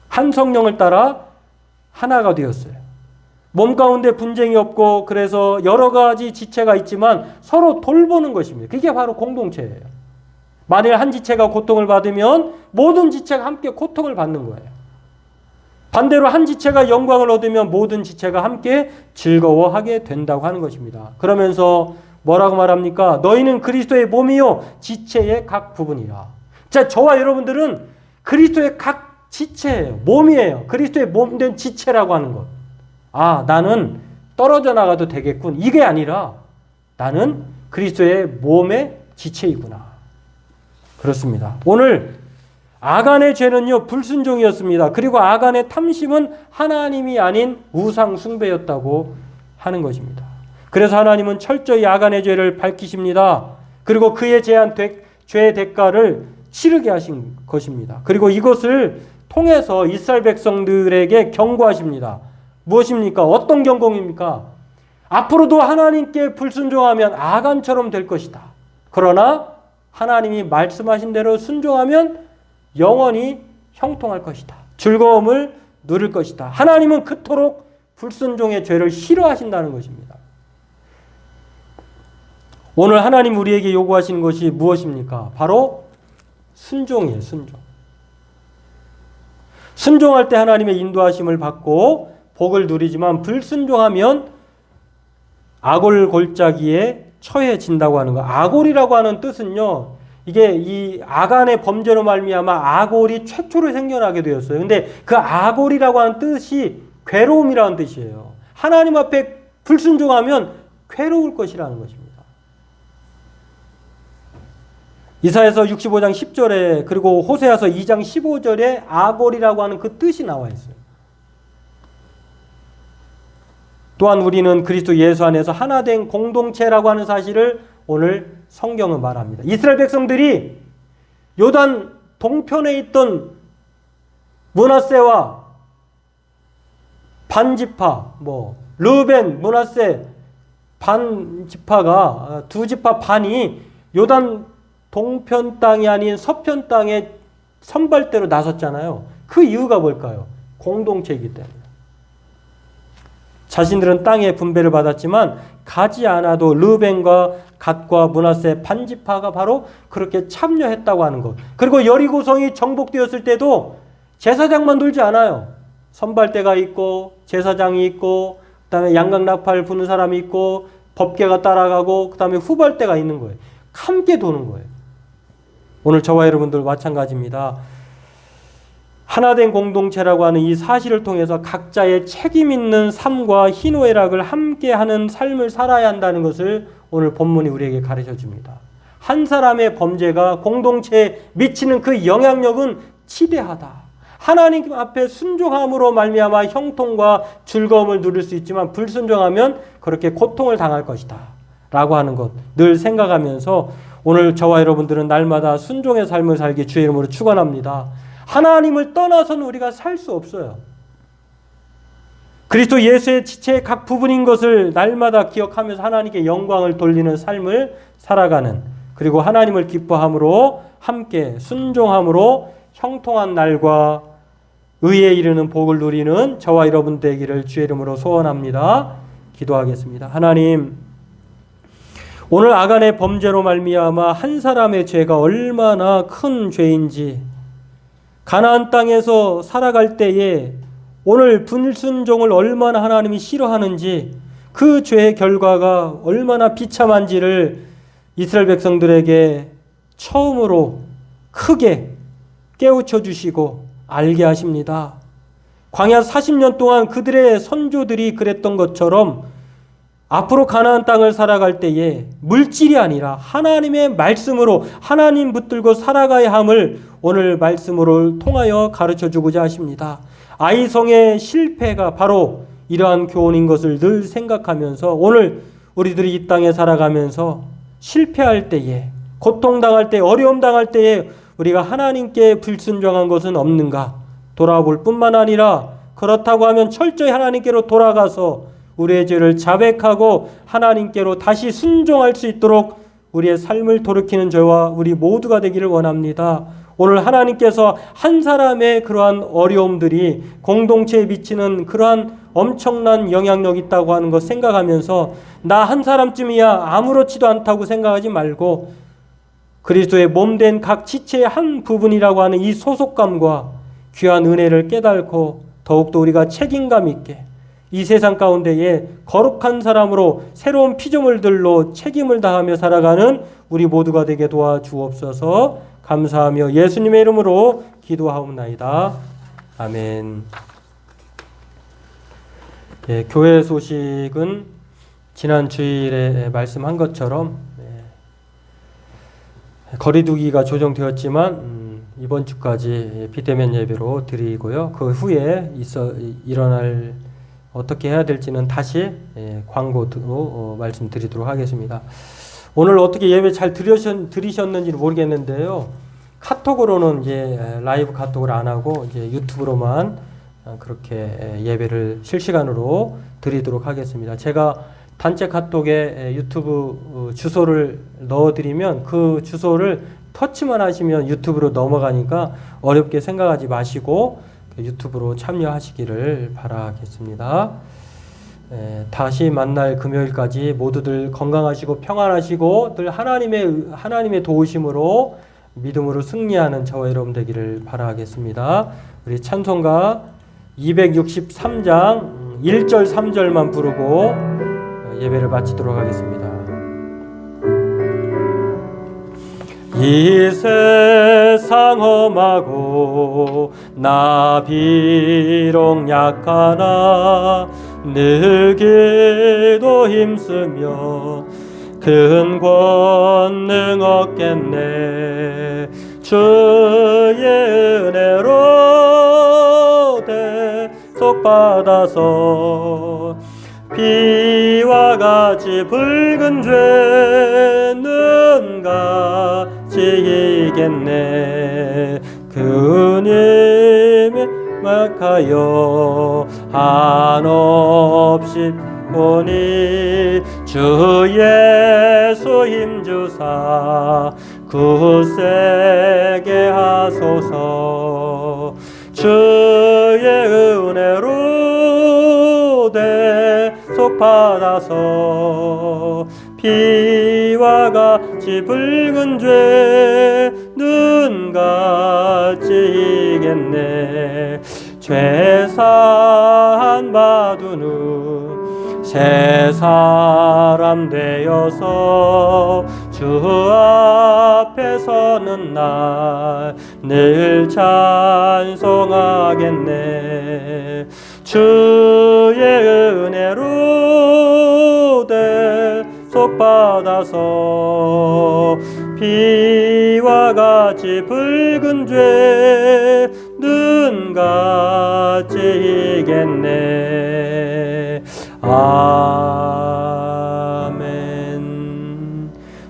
한 성령을 따라 하나가 되었어요. 몸 가운데 분쟁이 없고 그래서 여러 가지 지체가 있지만 서로 돌보는 것입니다. 그게 바로 공동체예요. 만일 한 지체가 고통을 받으면 모든 지체가 함께 고통을 받는 거예요. 반대로 한 지체가 영광을 얻으면 모든 지체가 함께 즐거워하게 된다고 하는 것입니다. 그러면서 뭐라고 말합니까? 너희는 그리스도의 몸이요 지체의 각 부분이라. 자, 저와 여러분들은 그리스도의 각 지체예요. 몸이에요. 그리스도의 몸된 지체라고 하는 것. 아, 나는 떨어져 나가도 되겠군. 이게 아니라 나는 그리스도의 몸의 지체이구나. 그렇습니다. 오늘 아간의 죄는요 불순종이었습니다. 그리고 아간의 탐심은 하나님이 아닌 우상 숭배였다고 하는 것입니다. 그래서 하나님은 철저히 아간의 죄를 밝히십니다. 그리고 그에 대한 죄의 대가를 치르게 하신 것입니다. 그리고 이것을 통해서 이스라엘 백성들에게 경고하십니다. 무엇입니까? 어떤 경고입니까? 앞으로도 하나님께 불순종하면 아간처럼 될 것이다. 그러나 하나님이 말씀하신 대로 순종하면 영원히 형통할 것이다. 즐거움을 누릴 것이다. 하나님은 그토록 불순종의 죄를 싫어하신다는 것입니다. 오늘 하나님 우리에게 요구하시는 것이 무엇입니까? 바로 순종이에요. 순종. 순종할 때 하나님의 인도하심을 받고 복을 누리지만 불순종하면 아골 골짜기에 처해진다고 하는 거. 아골이라고 하는 뜻은요. 이게 이 아간의 범죄로 말미암아 아골이 최초로 생겨나게 되었어요. 근데 그 아골이라고 하는 뜻이 괴로움이라는 뜻이에요. 하나님 앞에 불순종하면 괴로울 것이라는 것입니다. 이사야서 65장 10절에 그리고 호세아서 2장 15절에 아골이라고 하는 그 뜻이 나와 있어요. 또한 우리는 그리스도 예수 안에서 하나 된 공동체라고 하는 사실을 오늘 성경은 말합니다. 이스라엘 백성들이 요단 동편에 있던 므낫세와 반지파, 르벤, 므낫세 반지파가 두 지파 반이 요단 동편 땅이 아닌 서편 땅에 선발대로 나섰잖아요. 그 이유가 뭘까요? 공동체이기 때문에. 자신들은 땅의 분배를 받았지만 가지 않아도 르벤과 갓과 므낫세 반지파가 바로 그렇게 참여했다고 하는 것. 그리고 여리고성이 정복되었을 때도 제사장만 돌지 않아요. 선발대가 있고 제사장이 있고 그다음에 양각 나팔 부는 사람이 있고 법궤가 따라가고 그다음에 후발대가 있는 거예요. 함께 도는 거예요. 오늘 저와 여러분들 마찬가지입니다. 하나된 공동체라고 하는 이 사실을 통해서 각자의 책임 있는 삶과 희노애락을 함께하는 삶을 살아야 한다는 것을 오늘 본문이 우리에게 가르쳐 줍니다. 한 사람의 범죄가 공동체에 미치는 그 영향력은 지대하다. 하나님 앞에 순종함으로 말미암아 형통과 즐거움을 누릴 수 있지만 불순종하면 그렇게 고통을 당할 것이다 라고 하는 것 늘 생각하면서 오늘 저와 여러분들은 날마다 순종의 삶을 살기 주의 이름으로 축원합니다. 하나님을 떠나서는 우리가 살 수 없어요. 그리스도 예수의 지체의 각 부분인 것을 날마다 기억하면서 하나님께 영광을 돌리는 삶을 살아가는, 그리고 하나님을 기뻐함으로 함께 순종함으로 형통한 날과 의에 이르는 복을 누리는 저와 여러분 되기를 주의 이름으로 소원합니다. 기도하겠습니다. 하나님, 오늘 아간의 범죄로 말미암아 한 사람의 죄가 얼마나 큰 죄인지, 가나안 땅에서 살아갈 때에 오늘 불순종을 얼마나 하나님이 싫어하는지, 그 죄의 결과가 얼마나 비참한지를 이스라엘 백성들에게 처음으로 크게 깨우쳐 주시고 알게 하십니다. 광야 40년 동안 그들의 선조들이 그랬던 것처럼 앞으로 가나안 땅을 살아갈 때에 물질이 아니라 하나님의 말씀으로 하나님 붙들고 살아가야 함을 오늘 말씀을 통하여 가르쳐 주고자 하십니다. 아이성의 실패가 바로 이러한 교훈인 것을 늘 생각하면서 오늘 우리들이 이 땅에 살아가면서 실패할 때에, 고통당할 때, 어려움 당할 때에 우리가 하나님께 불순종한 것은 없는가 돌아볼 뿐만 아니라, 그렇다고 하면 철저히 하나님께로 돌아가서 우리의 죄를 자백하고 하나님께로 다시 순종할 수 있도록 우리의 삶을 돌이키는 저와 우리 모두가 되기를 원합니다. 오늘 하나님께서 한 사람의 그러한 어려움들이 공동체에 미치는 그러한 엄청난 영향력이 있다고 하는 것 생각하면서 나 한 사람쯤이야 아무렇지도 않다고 생각하지 말고 그리스도의 몸된 각 지체의 한 부분이라고 하는 이 소속감과 귀한 은혜를 깨닫고 더욱더 우리가 책임감 있게 이 세상 가운데에 거룩한 사람으로 새로운 피조물들로 책임을 다하며 살아가는 우리 모두가 되게 도와주옵소서. 감사하며 예수님의 이름으로 기도하옵나이다. 아멘. 예, 교회 소식은 지난 주일에 말씀한 것처럼 거리두기가 조정되었지만 이번 주까지 비대면 예배로 드리고요. 그 후에 일어날 어떻게 해야 될지는 다시 광고로 말씀드리도록 하겠습니다. 오늘 어떻게 예배 잘 들으셨는지는 모르겠는데요. 카톡으로는 이제 라이브 카톡을 안 하고 이제 유튜브로만 그렇게 예배를 실시간으로 드리도록 하겠습니다. 제가 단체 카톡에 유튜브 주소를 넣어드리면 그 주소를 터치만 하시면 유튜브로 넘어가니까 어렵게 생각하지 마시고 유튜브로 참여하시기를 바라겠습니다. 다시 만날 금요일까지 모두들 건강하시고 평안하시고 늘 하나님의 도우심으로 믿음으로 승리하는 저와 여러분 되기를 바라겠습니다. 우리 찬송가 263장 1절 3절만 부르고 예배를 마치도록 하겠습니다. 이 세상 험하고 나 비록 약하나 늘 기도 힘쓰며 큰 권능 얻겠네. 주의 은혜로 대속받아서 비와 같이 붉은 죄는 같이 이겠네. 그님의 막하여 한없이 보니 주 예수 힘주사 굳세게 하소서. 주의 은혜로 대속받아서 비와 같이 붉은 죄는 같이 이겠네. 죄사한 받은 후 새 사람 되어서 주 앞에 서는 날 늘 찬송하겠네. 주의 은혜로 대속받아서 비와 같이 붉은 죄는 같이 이겠네. 아멘.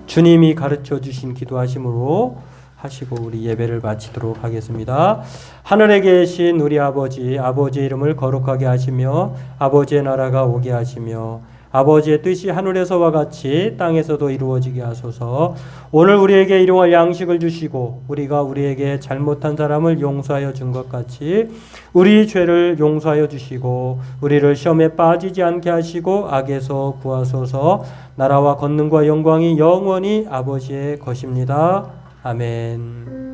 주님이 가르쳐 주신 기도하심으로 하시고 우리 예배를 마치도록 하겠습니다. 하늘에 계신 우리 아버지, 아버지의 이름을 거룩하게 하시며 아버지의 나라가 오게 하시며 아버지의 뜻이 하늘에서와 같이 땅에서도 이루어지게 하소서. 오늘 우리에게 일용할 양식을 주시고 우리가 우리에게 잘못한 사람을 용서하여 준 것 같이 우리 죄를 용서하여 주시고 우리를 시험에 빠지지 않게 하시고 악에서 구하소서. 나라와 권능과 영광이 영원히 아버지의 것입니다. 아멘.